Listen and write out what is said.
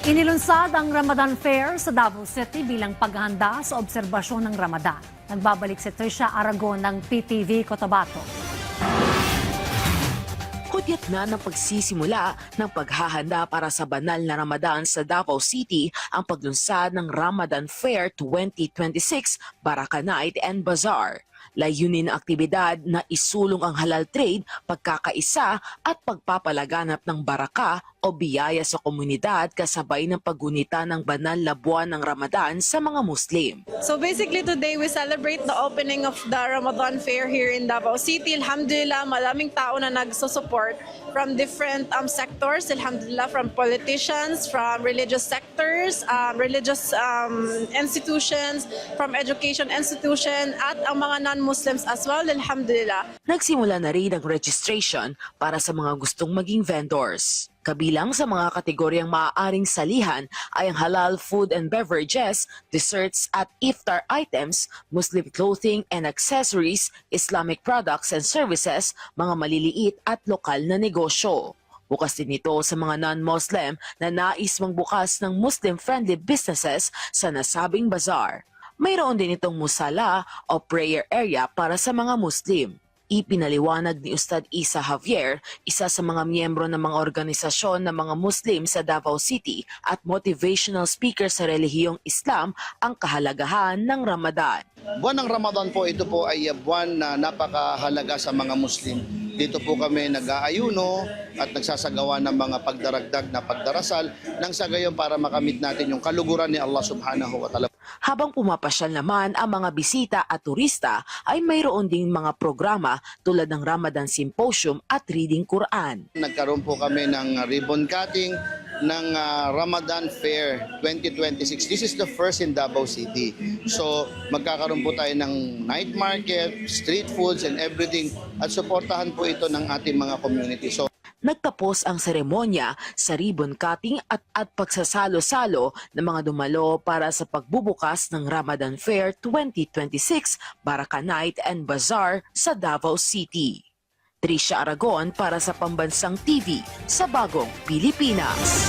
Inilunsad ang Ramadan Fair sa Davao City bilang paghahanda sa obserbasyon ng Ramadan. Nagbabalik si Trisha Aragon ng PTV Cotabato. Hudyat na ng pagsisimula ng paghahanda para sa banal na Ramadan sa Davao City ang paglunsad ng Ramadan Fair 2026 Baraka Night and Bazaar. Layunin ng aktibidad na isulong ang halal trade, pagkakaisa at pagpapalaganap ng baraka o biyaya sa komunidad kasabay ng paggunita ng banal na buwan ng Ramadan sa mga Muslim. So basically today we celebrate the opening of the Ramadan Fair here in Davao City. Alhamdulillah, maraming tao na nagsusupport from different sectors. Alhamdulillah, from politicians, from religious sectors, religious institutions, from education institution, at ang mga non-Muslims as well. Alhamdulillah. Nagsimula na rin ang registration para sa mga gustong maging vendors. Kabilang sa mga kategoryang maaaring salihan ay ang halal food and beverages, desserts at iftar items, Muslim clothing and accessories, Islamic products and services, mga maliliit at lokal na negosyo. Bukas din ito sa mga non-Muslim na nais magbukas ng Muslim-friendly businesses sa nasabing bazaar. Mayroon din itong musala o prayer area para sa mga Muslim. Ipinaliwanag ni Ustad Isa Javier, isa sa mga miyembro ng mga organisasyon ng mga Muslim sa Davao City at motivational speaker sa relihiyong Islam, ang kahalagahan ng Ramadan. Buwan ng Ramadan po, ito po ay buwan na napakahalaga sa mga Muslim. Dito po kami nag-aayuno at nagsasagawa ng mga pagdaragdag na pagdarasal nang sa gayon para makamit natin yung kaluguran ni Allah subhanahu wa ta'ala. Habang pumapasyal naman ang mga bisita at turista ay mayroon ding mga programa tulad ng Ramadan Symposium at Reading Quran. Nagkaroon po kami ng ribbon cutting ng Ramadan Fair 2026. This is the first in Davao City. So magkakaroon po tayo ng night market, street foods and everything at suportahan po ito ng ating mga community. So nagtapos ang seremonya sa ribbon cutting at pagsasalo-salo ng mga dumalo para sa pagbubukas ng Ramadan Fair 2026 Baraka Night and Bazaar sa Davao City. Trisha Aragon para sa Pambansang TV sa Bagong Pilipinas.